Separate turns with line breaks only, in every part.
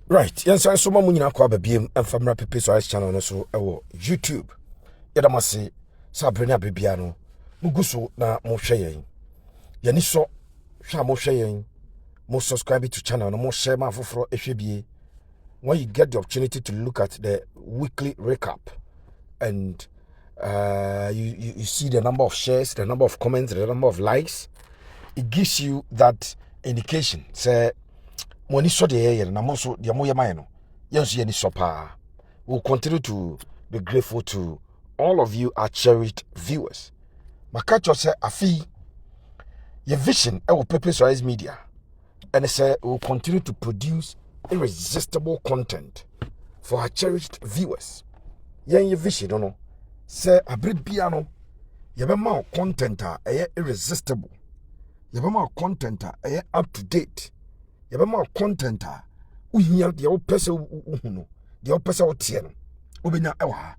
Right, yes, I saw Mamuna Quaba Beam and Famra Pipi's Ice channel and so YouTube. Yadamasi, Sabrina Bibiano, Mugusu na Moshayin. Yaniso, Sha Moshayin, more subscribe to channel, no more share my for FB. When you get the opportunity to look at the weekly recap and you see the number of shares, the number of comments, the number of likes, it gives you that indication. Say, money so the air and I'm also the Amoya Mino. Yes, any sopa. We'll continue to be grateful to all of you, our cherished viewers. Makacho say afi your vision will purpose media. And it say we'll continue to produce irresistible content for our cherished viewers. Your vision, no. Say abribiano. Yabema content irresistible. Yabema content up to date. Yabema content uhia de wo pese uhuno de wo pese wotie no obenya ewa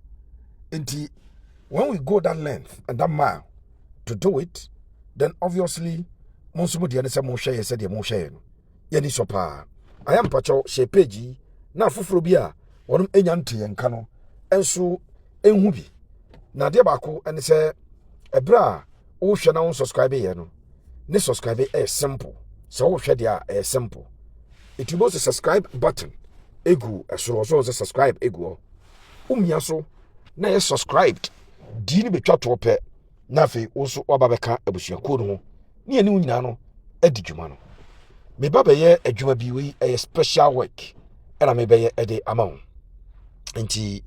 enti when we go that length and that mile to do it, then obviously monso mo de ne se mo hwe ye se de mo hwe no ye ni so pa I am pacho she page na foforo bi a wonom enya nte nka no enso enhu bi na de ba ko ene se ebra wo hwe na wo subscribe ye no ne subscribe simple so wo hwe de a simple. It was a subscribe button. Egu, so a subscribe egu. Umyaso, na ye subscribed. Dini be chat ope. Nafe also wababeka ebusia kono. Ni eni nyina no edi dwuma no. Me baba ye adwuma bi we a special work. And I may be a day amount. Nti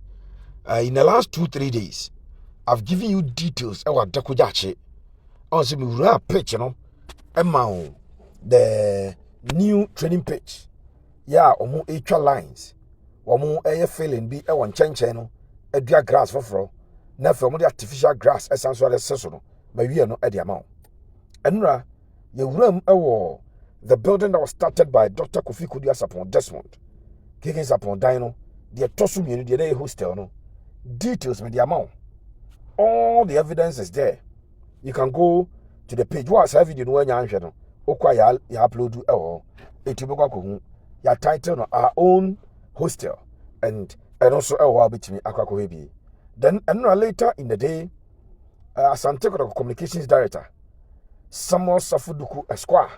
in the last 2-3 days, I've given you details about Dakujache. On se mi ura page no. Amount the new training page. Yeah, omo etwa lines. Omo failing bi e won chenchen no. Edua grass foforo. Na fe omo the artificial grass esanso ade seso no. Ma wie no e de amount. Enura ye wuram e the building that was started by Dr. Kofi Kudias upon Desmond. Kikins upon Dino. The tosu mienu the hostel no. Details with the amount. All the evidence is there. You can go to the page. What's have video no nya no. Okwa ya upload etibekwa ko your title no our own hostel and also a betimi akwakọ bi. Then later in the day Asante Kotoko communications director Samuel Safuduku Esquire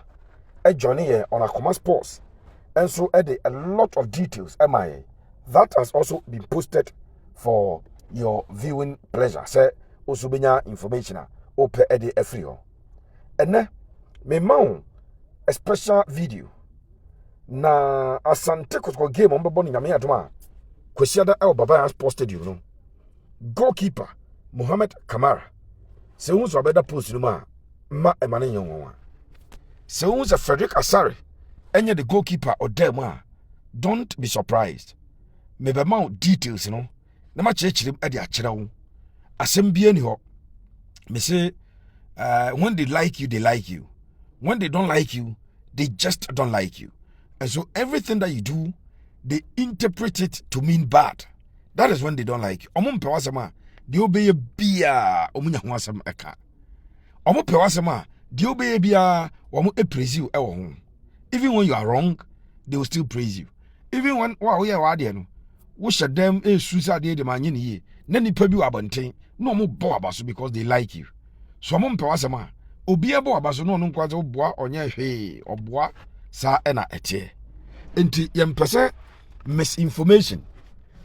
joining here on Akoma Sports and so added a lot of details that has also been posted for your viewing pleasure. Say also benya information ope ede efrio ene me maun a special video na Asante Kotoko game on bebo ni nyame adoma kwesiada el baba has posted you know goalkeeper Mohammed Camara se unso abeda post no ma emane nyonwa se unso Frederick Asare enye the goalkeeper odem don't be surprised me be ma details no na ma chirechirem e de akere wo asem bia ni ho me say when they like you, when they don't like you, they just don't like you. And so everything that you do, they interpret it to mean bad. That is when they don't like you. Omum pewasema, di obeye bia omunya ho asem eka. Omo pewasema, di obeye bia omo praise you ewo ho. Even when you are wrong, they will still praise you. Even when we are wade no, wo shedem suicide de manye ne ye. Na nipa bi wabonten, no omo bo abaso because they like you. So omo pewasema, obi ebo abaso no nkwaze oboa onye hwe, oboa sa ena etie. Enti yempese misinformation.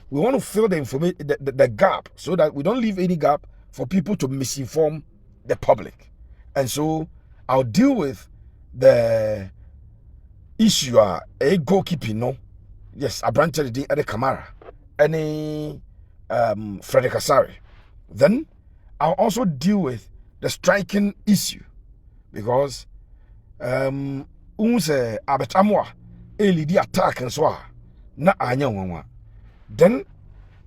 We want to fill the information the gap so that we don't leave any gap for people to misinform the public. And so I'll deal with the issue a goalkeeping no. Yes, I branted the other Camara. Any Frederick Asare. Then I'll also deal with the striking issue because unse abetamwa lead attack and so na anya nwanwa. Then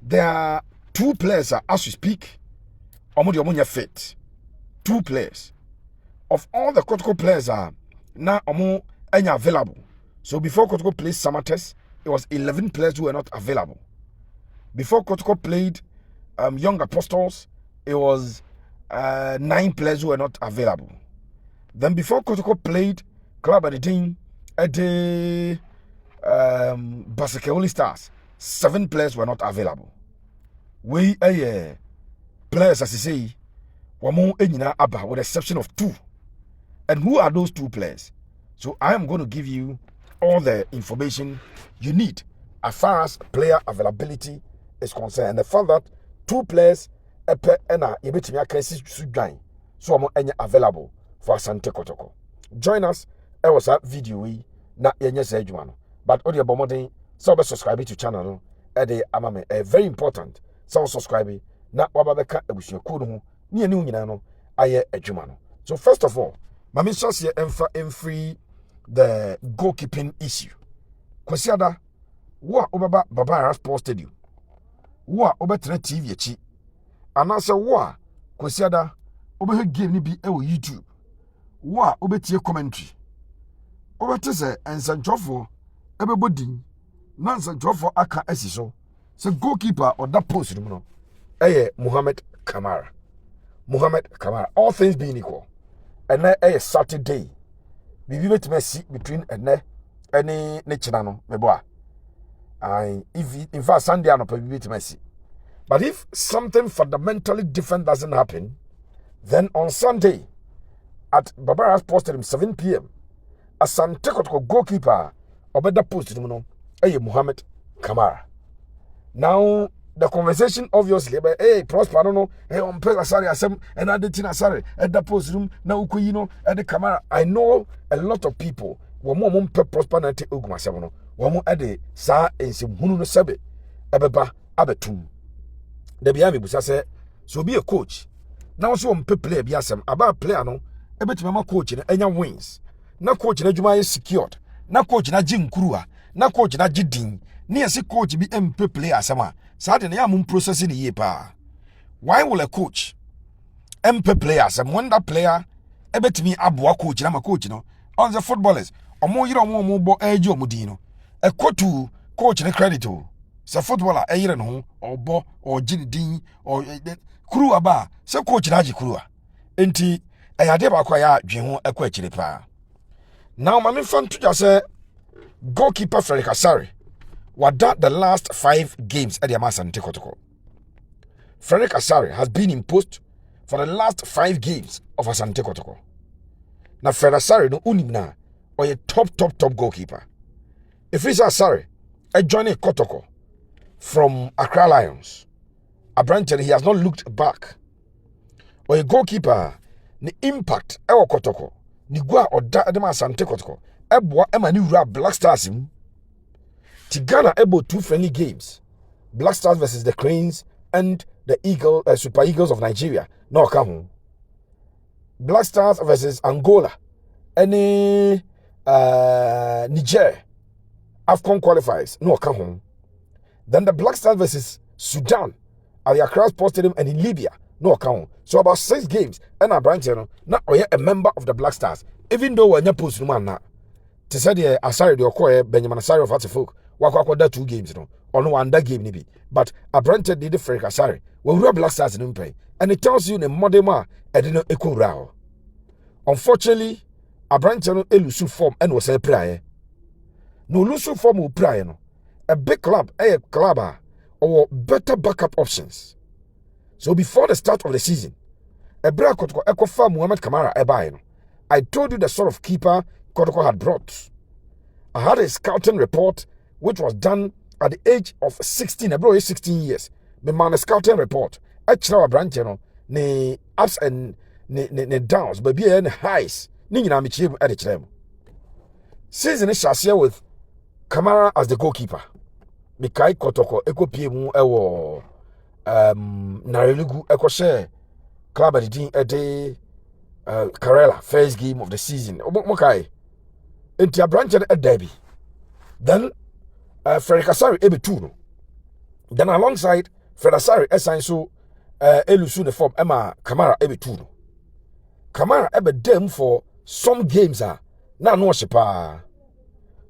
there are two players as we speak omonya fit. Two players of all the Kotoko players are now enya available. So before Kotoko played Samates, it was 11 players who were not available. Before Kotoko played Young Apostles, it was 9 players who were not available. Then before Kotoko played Club Adidin, Basikeoli Stars, 7 players were not available. We players as you say, wamo enyina aba with the exception of 2. And who are those 2 players? So I am going to give you all the information you need as far as player availability is concerned. And the fact that 2 players so I'm available for Asante Kotoko. Join us. It was a video na yenye say no. But audio bomodin so be subscribe to channel no. Amame very important. So subscribe na wababeka ebusuaku no ho. Ni eni nyina no aye adwuma no. So first of all, mami sose free the goalkeeping issue. Kwasiada wo obaba Baba Sports Stadium. Wo obetre TV achi. Anase wo kwasiada obehe game ni bi e wo YouTube. Wo obetie commentary. Obete se ensanchofo ebebodin na ensanchofo aka asiso. Se goalkeeper or that post no. Mohamed Camara. All things being equal. And na Saturday. Bibi betime si between any china no meboa. If in fact Sunday no bibi betime si. But if something fundamentally different doesn't happen, then on Sunday at Baba Sports Stadium 7 p.m. Asante Kotoko goalkeeper obeda post no Mohamed Camara. Now the conversation obviously Prosper no on Asare asem and adetin Asare at the post room na ukuyi no at the Camara. I know a lot of people wo mo Prosper na te Ogum asem no wo mo ade sa ensem hunu no sebe ebeba abetum. The bia me busa say so be a coach. Now so player bi asem aba player no ebetime ma coach no enya wins. Na coach na dwuma is secured. Na coach na jinkuruwa. Na coach na jidin. Ni ese coach bi player asema. Sade na ya mum process ni ye pa. Why will a coach player asem when that player ebetimi aboa coach na ma coach no on the footballers omo yire omo bo eje omudin no e kotu coach ne credit o. Se footballer eyire no obo o jidin o kuruwa ba se coach na ji kuruwa. Enti eyade ba kwa ya dwen ho ekwa akire pa. Now, my fan to just say goalkeeper Asare was that the last 5 games at the Asante Kotoko. Asare has been imposed for the last 5 games of Asante Kotoko. Now, Asare no unimna or a top goalkeeper. If it's Asare, a joining Kotoko from Accra Lions, apparently he has not looked back. Or a goalkeeper, the impact our Kotoko. Nigua or Dadema Asante Kotoko. Ebwa Emani Ura Black Stars him. Tigana ebo 2 friendly games. Black Stars versus the Cranes and the Super Eagles of Nigeria. No come. Black Stars versus Angola. Any Niger. AFCON qualifiers. No come. Then the Black Stars versus Sudan at the Accra Sports Stadium and in Libya. No account. So about 6 games and a branch now a member of the Black Stars. Even though when you post no man na to say the Asare the Okoye Benjamin Asare of Atifok wakwa that 2 games no or no one that game nibi. But a branch did the Frank Asare we were Black Stars in play and it tells you in a modern ma edino echo rao. Unfortunately, a branch no elusu form and was a prayer. No lusu form will prayer no. A big club or better backup options. So before the start of the season, Ebra Kotoko Ekofa Mohamed Camara Ebaino. I told you the sort of keeper Kotoko had brought. I had a scouting report which was done at the age of 16. Ebro is 16 years. Me man a scouting report. Actually, branch ne ups and ne downs, but be any highs. Ni nyina michiem at the chem. Season is share with Camara as the goalkeeper. Mikai Kotoko Eko Piemu Ewo. Narelugu Ekoshe Club at the Karela first game of the season. Mokai into a branch at Derby. Then Asare Ebe 2. Then alongside Asare assigned so Elusu the form Emma Camara Ebe 2. Camara Ebe dem for some games now no shepa.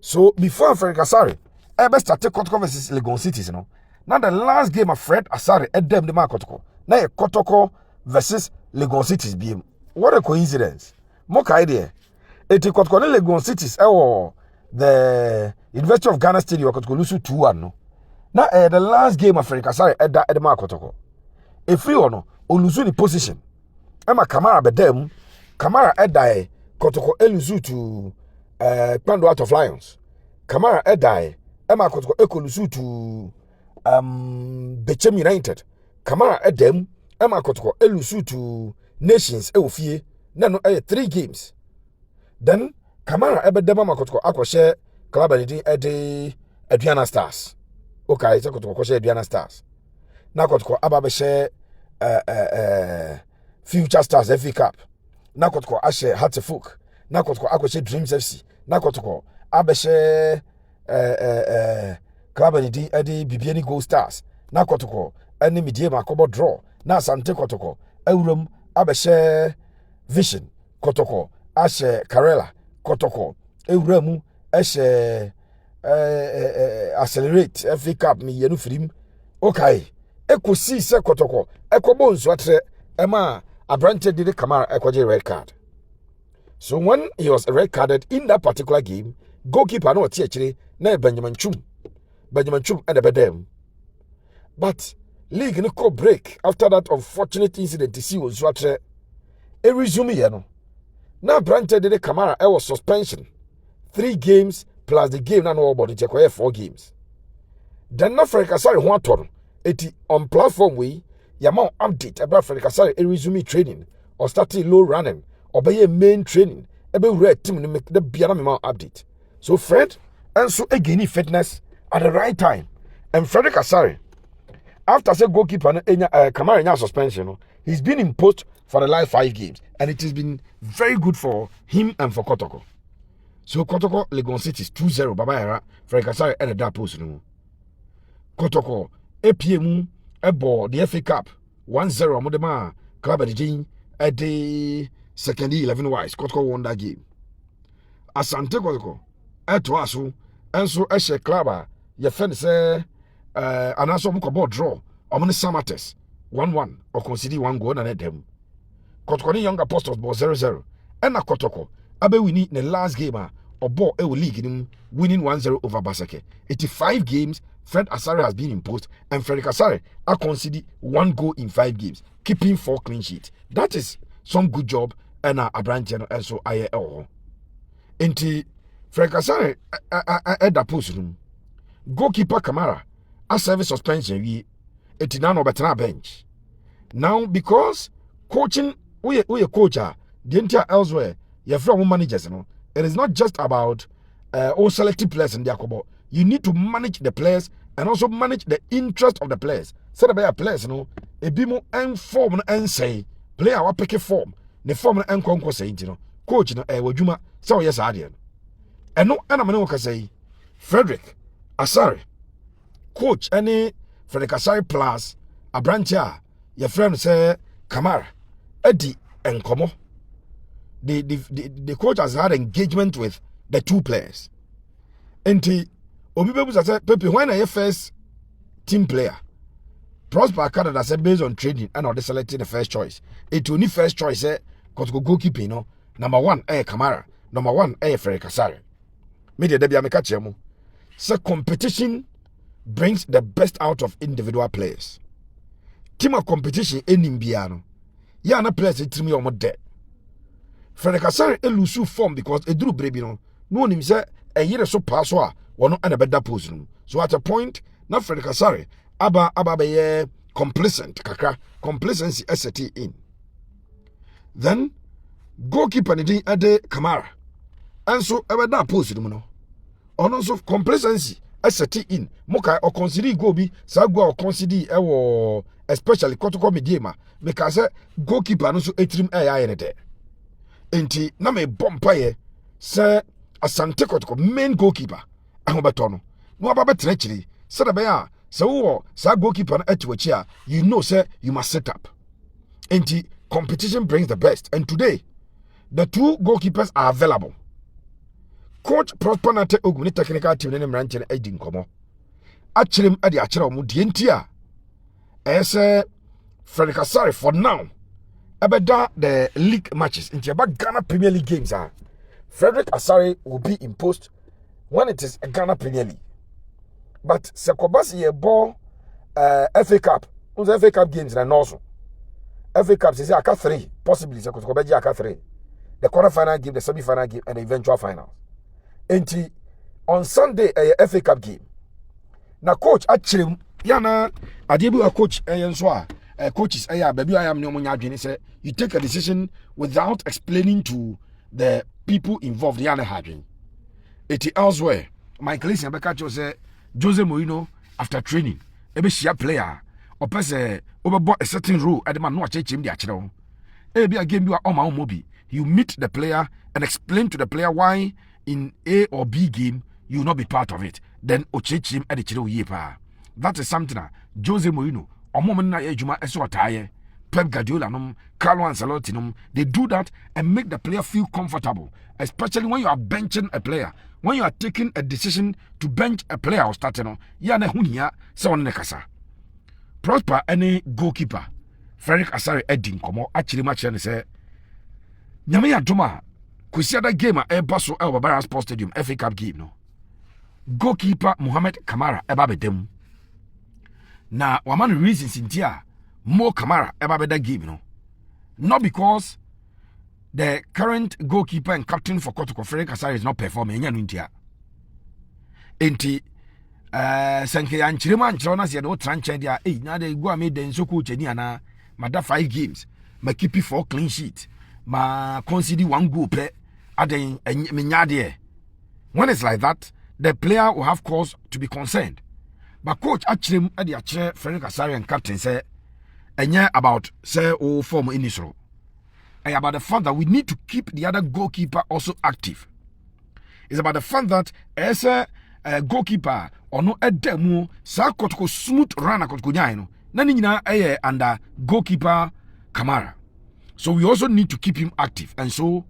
So before Asare Ebe started Kotoko versus Legon Cities, you know. Now the last game of Fred Asare Edem the Kotoko. Now Kotoko versus Legon Cities BM. What a coincidence. Moka idea. Eti Kotoko ne Legon Cities the University of Ghana Stadium Kotoko lose 2-1 no. Now the last game of Frederick Asare edda edema Kotoko. A free or no, lose the position. Emma Camara bedem, Camara edda Kotoko eluzu to Pando out of Lions. Camara edda Emma Kotoko ekoluzu to Bechem United. Camara edem Emma Kotoko eluzu to Nations Eufie. No 3 games. Then Camara ebedema Kotoko akoshe club edi Adriana Stars. Okay, so Kotoko share Adriana Stars. Na Kotoko aba share Future Stars FA Cup. Na Kotoko ashe Hartefuk. Na Kotoko akoshe Dreams FC. Na Kotoko aba share club edi Bibiani Gold Stars. Na Kotoko eni midie makobo draw. Na Asante Kotoko Eurum aba share Vision. Kotoko ashe Karela. Kotoko Euremu ashe Accelerate FA Cup mi yenu firim. Okay. Eko si se Kotoko. Eko bonzo atre ema Asante did Camara ekoje red card. So when he was red carded in that particular game, goalkeeper no tie na Benjamin Chum. Benjamin Chum at the bedem. But league no call break after that unfortunate incident to see was atre e resume here no. Now Asante did Camara was suspension. 3 games plus the game na no about it 4 games. Then na Frederick Asare ho ato no eti on platform we yama update about Frederick Asare resume training or starting low running or be main training ebe red team no make the biana me update. So Fred and so again fitness at the right time. And Frederick Asare after say goalkeeper Camara nya suspension no, he's been imposed for the last 5 games and it has been very good for him and for Kotoko. So Kotoko Legon City is 2-0 baba era Frederick Asare at the post no. Kotoko APM ebo the FA Cup 1-0 modema club at the second 11 wise Kotoko won that game. Asante Kotoko eto aso enso ehye club ye fen say anaso mko draw omne Samates 1-1 or consider 1 goal na dem. Kotoko ni young apostles ball 0-0 and na Kotoko abe winning the last game or ball league winning 1-0 over Basake. 85 games Fred Asare has been imposed and Frederick Asare are considered 1 goal in 5 games, keeping 4 clean sheets. That is some good job and Abrante and so IL. Enti Frederick Asare at the post room. Goalkeeper Camara a service suspension we etinano betana bench. Now because coaching we coacher the entire elsewhere your friend managers no, it is not just about all selected players in the Akobo. You need to manage the players and also manage the interest of the players. So the players no e bimo en form and say player wa pick form the form and konko say no coach no wadwuma say yes ade no eno ana mane wo say Frederick Asare coach any Frederick Asare plus a branch your friend say Camara edi enkomo. The coach has had engagement with the 2 players. And Obi Bebu said, Pepe, when I first team player, Prosper Canada said based on training and not selecting the first choice. It only first choice, Kotoko goalkeeping, no. Number 1, Camara. Number 1, Frederick Asare. Media Debbie Amekachemo. So competition brings the best out of individual players. Team of competition in Nimbiano. Yana players it to me on my dead. Frederick Asare elusu form because eduru brebi no nim say a year so pass one and a better position. So at a point now Frederick Asare aba be complacent kakra complacency set in. Then goalkeeper ni ade Camara and so ebe that position no on also complacency set in moka or consider go bi sa go or consider ewo especially Kotoko mediema because goalkeeper no so etrim ne there. Enti na me bompaye se Asante Kotoko main goalkeeper ahobeto no aba betre chiri se da be a se wo sa goalkeeper na atiwachi a you know say you must set up. Enti competition brings the best and today the 2 goalkeepers are available. Coach Prosper Nate Ogum ni technical team ne mranche na edi nkomo achirem ade achira omo die ntia ese Frederick Asare for now abeda the league matches in the Ghana Premier League games Frederick Asare will be imposed when it is a Ghana Premier League. But Sekobasi ye ball FA Cup. The FA Cup games and also FA Cup is aka 3, possibly Sekobeji aka 3. The quarter-final game, the semi-final game, and the eventual finals. And on Sunday, a FA Cup game. Now, coach, actually, Yana, I did a coach, coaches, baby, I am no more. Say you take a decision without explaining to the people involved. Yana having it elsewhere. Michael Issambeka say Jose Mourinho after training, a share player or person overbought a certain rule at the man no change him the actual. Be a game you are on my own mobi. You meet the player and explain to the player why in A or B game you will not be part of it. Then change him at the chiro yepa. That is something that Jose Mourinho or moment na ejuma eso ataye. Pep Guardiola num, Carlo Ancelotti num, they do that and make the player feel comfortable, especially when you are benching a player. When you are taking a decision to bench a player or starting on, ya ne hunia se on nekasa. Prosper any goalkeeper. Frederick Asare Edding komo actually match and say Nyame ya doma kwesi ada game a eba so e Babara Sports Stadium FA Cup game no. Goalkeeper Mohamed Camara eba bedem. Na waman reasons intia Mo Camara eba beda game no. Not because the current goalkeeper and captain for Kotoko Frederick Asare is not performing nya no intia. Enti sanke ya nchirema nchirona se no tranche dia na de go ame den so coach ni ana mada 5 games ma keep 4 clean sheet ma concede 1 goal per aden menyade. When it's like that, the player will have cause to be concerned. But coach actually at the chair Frederick Asare and captain say enya about say o form initial. And about the fact that we need to keep the other goalkeeper also active. It's about the fact that as a goalkeeper or no edemu sa Kotoko smooth run Kotoko nyai no na ni nyina under goalkeeper Camara. So we also need to keep him active. And so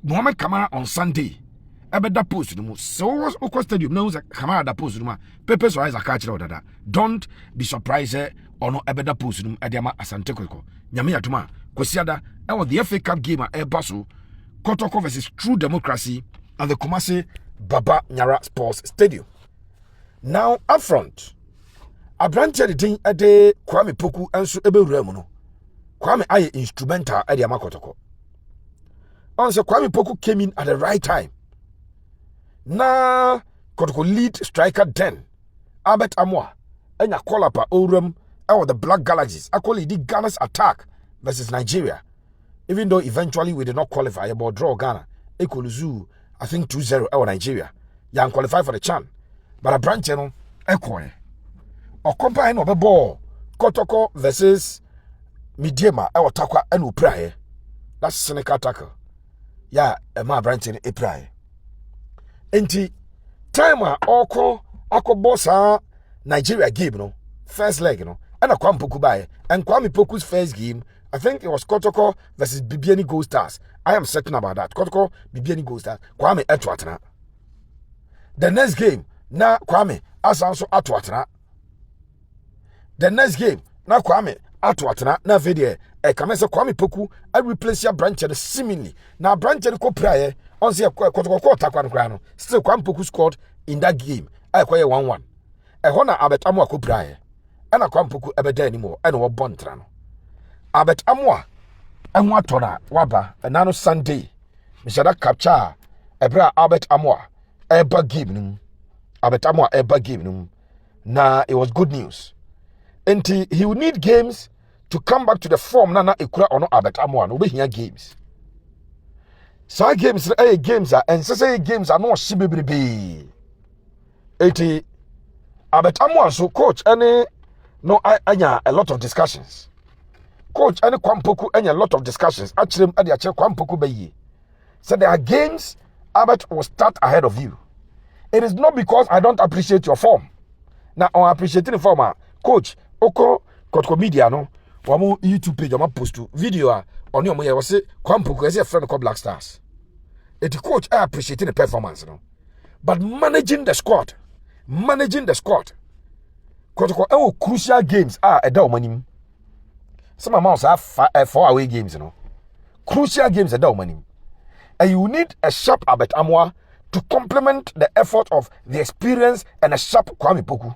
Mohamed Camara on Sunday ebeda post no so was Oko Stadium knows Camara da post no Pepe so a catch that. Don't be surprised or no ebeda post no ediama Asante Kotoko nyame yatuma kwesiada e was the FA Cup game e baso Kotoko versus True Democracy at the Kumasi Baba Nyara Sports Stadium. Now up front Abrante the thing ade Kwame Poku enso ebewura mu no. Kwame aye instrumental ade Kotoko. Also Kwame Poku came in at the right time. Na Kotoko lead striker 10 Albert Amwa enya call pa Ogum or the Black Galaxies actually did Ghana's attack versus Nigeria. Even though eventually we did not qualify about draw Ghana Ekoluzu I think 2-0 or Nigeria. Yan qualify for the CHAN. But a branch no ekore. Or combine of a ball Kotoko versus Midiema or Takwa and Uprae. That's cynical tackle. Yeah, a ma branch in Uprae. Enti time oko bossa Nigeria game no first leg no and a Kwame Poku bae and Kwame Poku's first game I think it was Kotoko versus Bibiani Gold Stars. I am certain about that. Kotoko Bibiani Gold Stars. Kwame etwatna. The next game na Kwame asanso atwatna. The next game na Kwame atwatna na video e kamese Kwame Poku I replace your branch seemingly. Na branch ko praye on say Kotoko ko takwa no. Still Kwame Poku scored in that game. I kwaye 1-1. E hona abet amwa ko praye. Ana Kwame Poku ebeda anymore. Eno wo bontra no. Abet amwa enwa tora waba enano Sunday mishada capture ebra Albert Amwa eba game num Albert Amwa eba game num na it was good news and he will need games to come back to the form na ekura ono Albert Amwa no be here games so games games are and say games are no shibebrebe eti Albert Amwa so coach any no anya a lot of discussions. Coach and Kwame Poku and a lot of discussions. Actually, at the Kwame Poku Bayi. So there are games Albert will start ahead of you. It is not because I don't appreciate your form. Now, I appreciate the form. Coach, Oko Kotoko Media, no, one YouTube page, I'm post to video on your way. I was say Kwame Poku is a friend of Black Stars. It's coach, I appreciate the performance, no, but managing the squad, Kotoko, crucial games are a down. Some amounts have 4 away games, you know. Crucial games are down money. And you need a sharp Albert Amwa to complement the effort of the experience and a sharp Kwame Poku.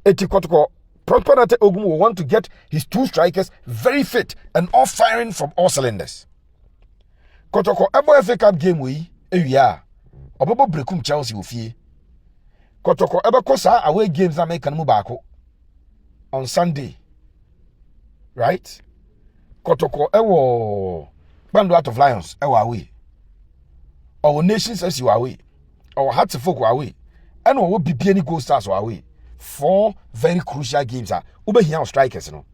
Eti Kotoko, Prosperity Ogum will want to get his 2 strikers very fit and all firing from all cylinders. Kotoko, Ebo FA Cup game we, ewia, Obobo brekum Chelsea ufie. Kotoko, Ebo kosa away games na make kanmu bako on Sunday. Right? Kotoko, Ewo, Bando out of Lions, Ewa away. Our nations as you are away. Our hearts of folk are away. And we will be any goal stars are away. 4 very crucial games are Ube here strikers, you know.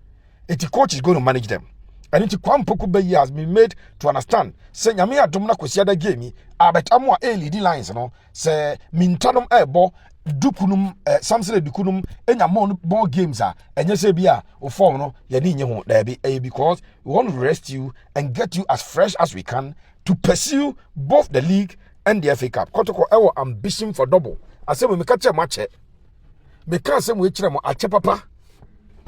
The coach is going to manage them. And it's Kwame Poku has been made to understand. Say Nyamia Domina Kosiada game, but Amwa A lead lines, you know. Say Mintanum Ebo, Dukunum, Samsele Dukunum, and Yamon ball games are, and you say Bia or form no, Yanin there be a because we want to rest you and get you as fresh as we can to pursue both the league and the FA Cup. Kotoko our ambition for double. I say we catch a match. Me can't say we chira mo ache papa.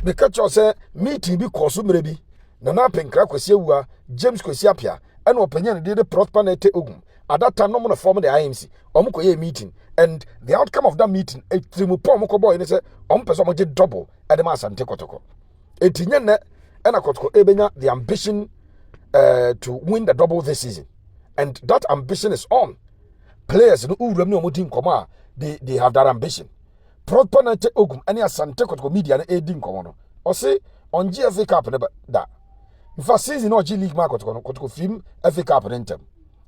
Me catch us say meeting bi koso mrebi. Na na penkra kwesi ewua James kwesi apia. And opinion de Prosperity Ogum. At that time no mo form the IMC. Omo koye meeting and the outcome of that meeting e trimu po mo ko boy ne say omo person mo je double e de ma Asante Kotoko. Etinye ne e na Kotoko ebenya the ambition to win the double this season, and that ambition is on. Players no they have that ambition. Prosperity Ogum any Asante Kotoko media na edin komo or say on GFA Cup never that. In fact, season or G League market Kotoko film FA Cup in them.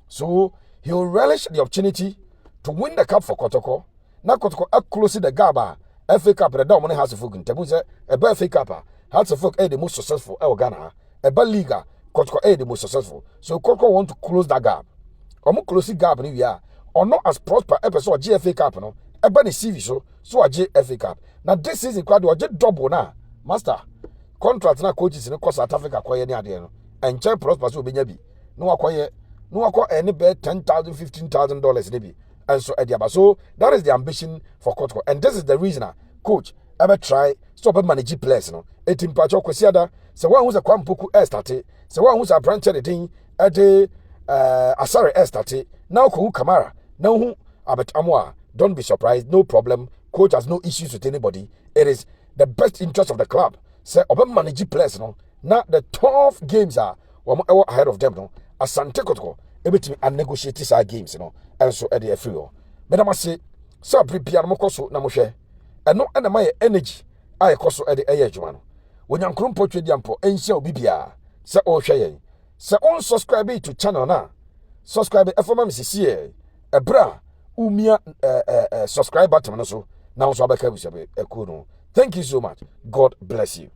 So he will relish the opportunity to win the cup for Kotoko. Now Kotoko up close the Gaba FA Cup the down money has a folk in Temuze a FA Cup has a folk the most successful Ghana a Liga. Kotoko the most successful. So Kotoko want to close that gap. Omo close the gap ni we are. Or not as prosper episode GFA Cup no. Eba ni CV so a GFA Cup. Now this season kwadi o je double na. Master. Contract na coaches in South Africa kwaye ni ade no. And chen prosper so obenya bi. No akwa any bet $10,000 $15,000 maybe. And so ediaba. So that is the ambition for Kotoko. And this is the reason coach ever try stop manage players no. Etim pacho kwesiada se one who's a Kwame Poku started. Se one who's a branch the thing at Asare started. Now who Camara. Now who Abet Amwa. Don't be surprised, no problem. Coach has no issues with anybody. It is the best interest of the club. Say oba manage players no. Now the tough games are ahead of them no. Asante Kotoko ebetimi and negotiate these games no. And so at the free. But I must say, so prepare mo koso na mo hwe. Eno na my energy I koso at the adwuma no. Wonyankrom potwe diampo enhia obibia. Se o hwe yen. Se on subscribe to channel na. Subscribe efoma msisi ebra umia subscribe button no so. Now so abeka busia be no. Thank you so much. God bless you.